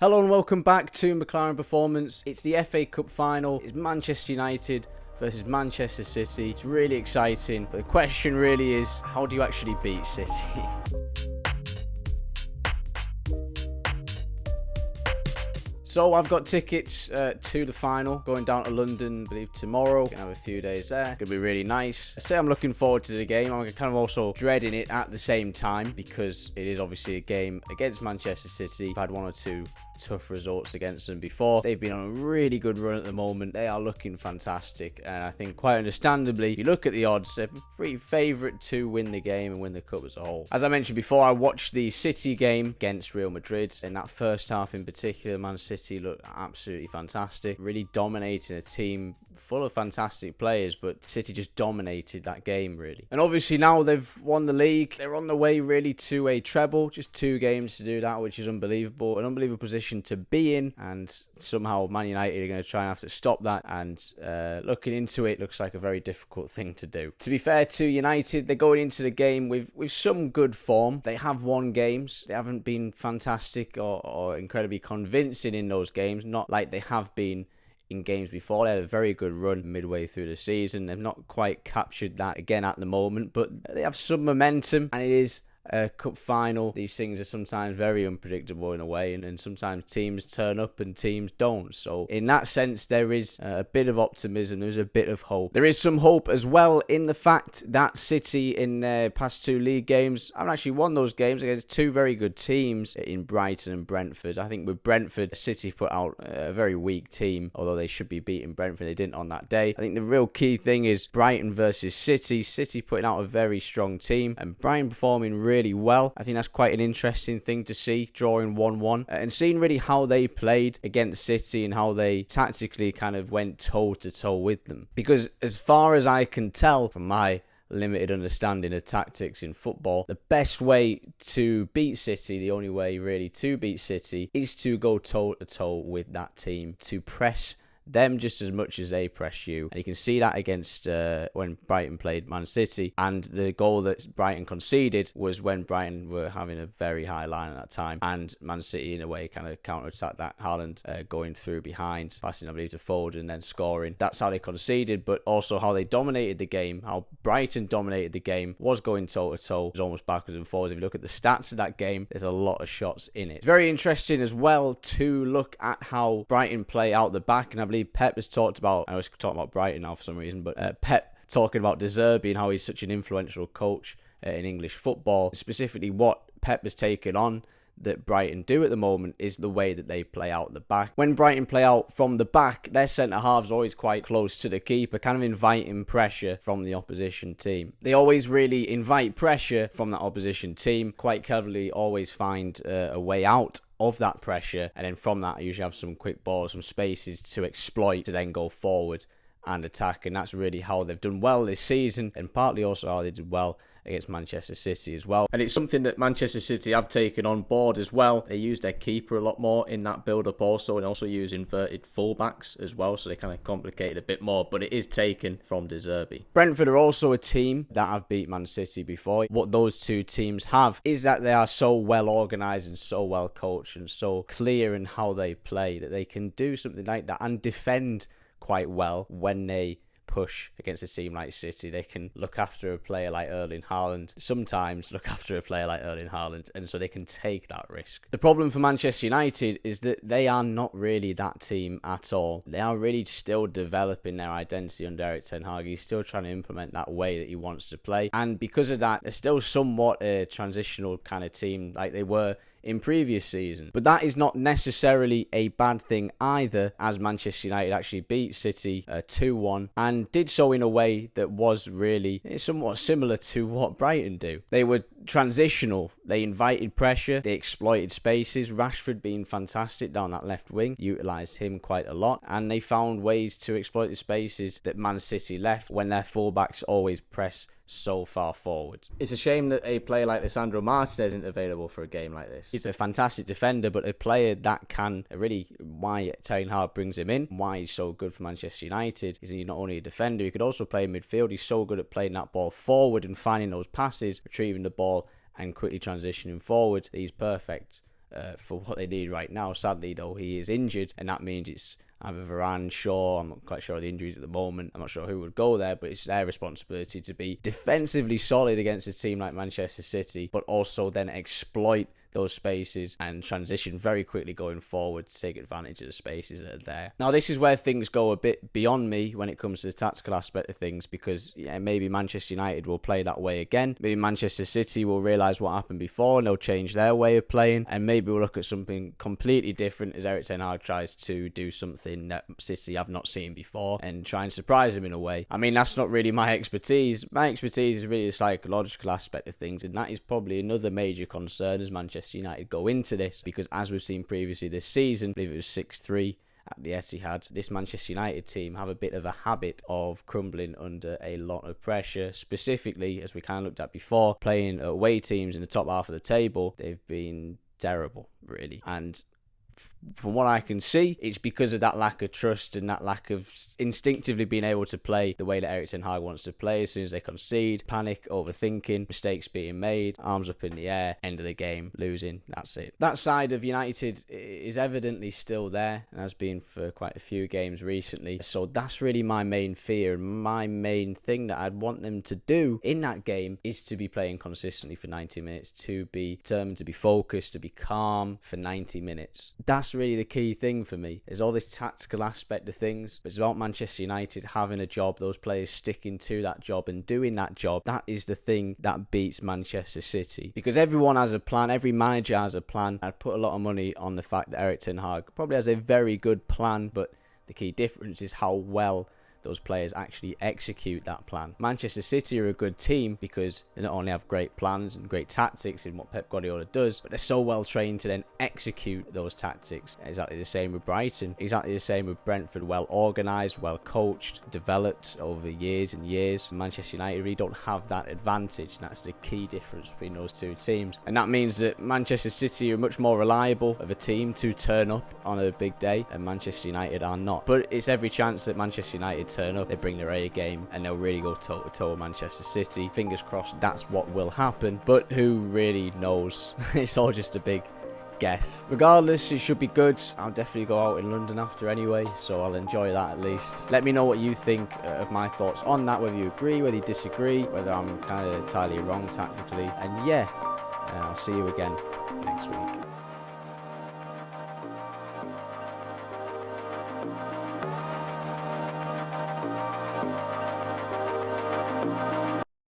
Hello and welcome back to McClaren Performance. It's the FA Cup final. It's Manchester United versus Manchester City. It's really exciting, but the question really is, how do you actually beat City? So I've got tickets to the final, going down to London, I believe tomorrow. Gonna have a few days there. Gonna be really nice. I say I'm looking forward to the game. I'm kind of also dreading it at the same time because it is obviously a game against Manchester City. I've had one or two tough results against them before. They've been on a really good run at the moment. They are looking fantastic, and I think quite understandably, if you look at the odds, they're pretty favourite to win the game and win the cup as a whole. As I mentioned before, I watched the City game against Real Madrid. In that first half in particular, Man City looked absolutely fantastic, really dominating a team full of fantastic players, but City just dominated that game really. And obviously now they've won the league, they're on the way really to a treble, just 2 games to do that, which is unbelievable, an unbelievable position to be in, and somehow Man United are going to try and have to stop that, and looking into it, looks like a very difficult thing to do. To be fair to United, they're going into the game with some good form. They have won games, they haven't been fantastic or incredibly convincing in those games, not like they have been in games before. They had a very good run midway through the season. They've not quite captured that again at the moment, but they have some momentum, and it is a cup final. These things are sometimes very unpredictable in a way, and sometimes teams turn up and teams don't. So in that sense, there is a bit of optimism, there's a bit of hope. There is some hope as well in the fact that City in their past 2 league games haven't actually won those games against 2 very good teams in Brighton and Brentford. I think with Brentford, City put out a very weak team, although they should be beating Brentford. They didn't on that day. I think the real key thing is Brighton versus City. City putting out a very strong team and Brighton performing really well. I think that's quite an interesting thing to see, drawing 1-1 and seeing really how they played against City and how they tactically kind of went toe to toe with them. Because as far as I can tell from my limited understanding of tactics in football, the best way to beat City, the only way really to beat City, is to go toe to toe with that team, to press them just as much as they press you. And you can see that against when Brighton played Man City, and the goal that Brighton conceded was when Brighton were having a very high line at that time, and Man City in a way kind of counter-attacked that. Haaland going through behind, passing I believe to Foden and then scoring. That's how they conceded, but also how they dominated the game, how Brighton dominated the game, was going toe to toe, was almost backwards and forwards. If you look at the stats of that game, there's a lot of shots in it. It's very interesting as well to look at how Brighton play out the back, and I believe Pep has talked about, I was talking about Brighton now for some reason, but Pep talking about De Zerbi and how he's such an influential coach in English football. Specifically what Pep has taken on that Brighton do at the moment is the way that they play out the back. When Brighton play out from the back, their centre-halves are always quite close to the keeper, kind of inviting pressure from the opposition team. They always really invite pressure from that opposition team, quite cleverly always find a way out of that pressure, and then from that I usually have some quick balls, some spaces to exploit to then go forward and attack, and that's really how they've done well this season, and partly also how they did well against Manchester City as well. And it's something that Manchester City have taken on board as well. They use their keeper a lot more in that build-up also, and also use inverted fullbacks as well, so they kind of complicate it a bit more, but it is taken from De Zerbi. Brentford are also a team that have beat Man City before. What those 2 teams have is that they are so well organised and so well coached and so clear in how they play that they can do something like that and defend quite well when they push against a team like City. They can look after a player like Erling Haaland, sometimes look after a player like Erling Haaland, and so they can take that risk. The problem for Manchester United is that they are not really that team at all. They are really still developing their identity under Erik ten Hag. He's still trying to implement that way that he wants to play, and because of that, they're still somewhat a transitional kind of team like they were in previous seasons. But that is not necessarily a bad thing either, as Manchester United actually beat City 2-1 and did so in a way that was really somewhat similar to what Brighton do. They were transitional, they invited pressure, they exploited spaces. Rashford being fantastic down that left wing, utilised him quite a lot, and they found ways to exploit the spaces that Man City left when their fullbacks always press so far forward. It's a shame that a player like Lisandro Martinez isn't available for a game like this. He's a fantastic defender, but a player that can really, why Ten Hag brings him in, why he's so good for Manchester United, is he's not only a defender, he could also play in midfield. He's so good at playing that ball forward and finding those passes, retrieving the ball and quickly transitioning forward. He's perfect for what they need right now. Sadly, though, he is injured, and that means it's either Varane, Shaw. I'm not quite sure of the injuries at the moment. I'm not sure who would go there, but it's their responsibility to be defensively solid against a team like Manchester City, but also then exploit those spaces and transition very quickly going forward to take advantage of the spaces that are there. Now, this is where things go a bit beyond me when it comes to the tactical aspect of things, because maybe Manchester United will play that way again. Maybe Manchester City will realise what happened before and they'll change their way of playing, and maybe we'll look at something completely different as Erik ten Hag tries to do something that City have not seen before and try and surprise them in a way. I mean, that's not really my expertise. My expertise is really the psychological aspect of things, and that is probably another major concern as Manchester United go into this, because as we've seen previously this season, I believe it was 6-3 at the Etihad, this Manchester United team have a bit of a habit of crumbling under a lot of pressure. Specifically, as we kind of looked at before, playing away teams in the top half of the table, they've been terrible, really. And from what I can see, it's because of that lack of trust and that lack of instinctively being able to play the way that Erik ten Hag wants to play. As soon as they concede, panic, overthinking, mistakes being made, arms up in the air, end of the game, losing, that's it. That side of United is evidently still there and has been for quite a few games recently. So that's really my main fear, and my main thing that I'd want them to do in that game is to be playing consistently for 90 minutes, to be determined, to be focused, to be calm for 90 minutes. That's really the key thing for me. There's all this tactical aspect of things, but it's about Manchester United having a job, those players sticking to that job and doing that job. That is the thing that beats Manchester City, because everyone has a plan, every manager has a plan. I'd put a lot of money on the fact that Erik ten Hag probably has a very good plan, but the key difference is how well those players actually execute that plan. Manchester City are a good team because they not only have great plans and great tactics in what Pep Guardiola does, but they're so well trained to then execute those tactics. Exactly the same with Brighton, exactly the same with Brentford. Well organised, well coached, developed over years and years. Manchester United really don't have that advantage, and that's the key difference between those two teams. And that means that Manchester City are much more reliable of a team to turn up on a big day, and Manchester United are not. But it's every chance that Manchester United turn up, they bring their A game, and they'll really go toe to toe with Manchester City. Fingers crossed that's what will happen, but who really knows? It's all just a big guess. Regardless, it should be good. I'll definitely go out in London after anyway, so I'll enjoy that at least. Let me know what you think of my thoughts on that, whether you agree, whether you disagree, whether I'm kind of entirely wrong tactically, and yeah, I'll see you again next week.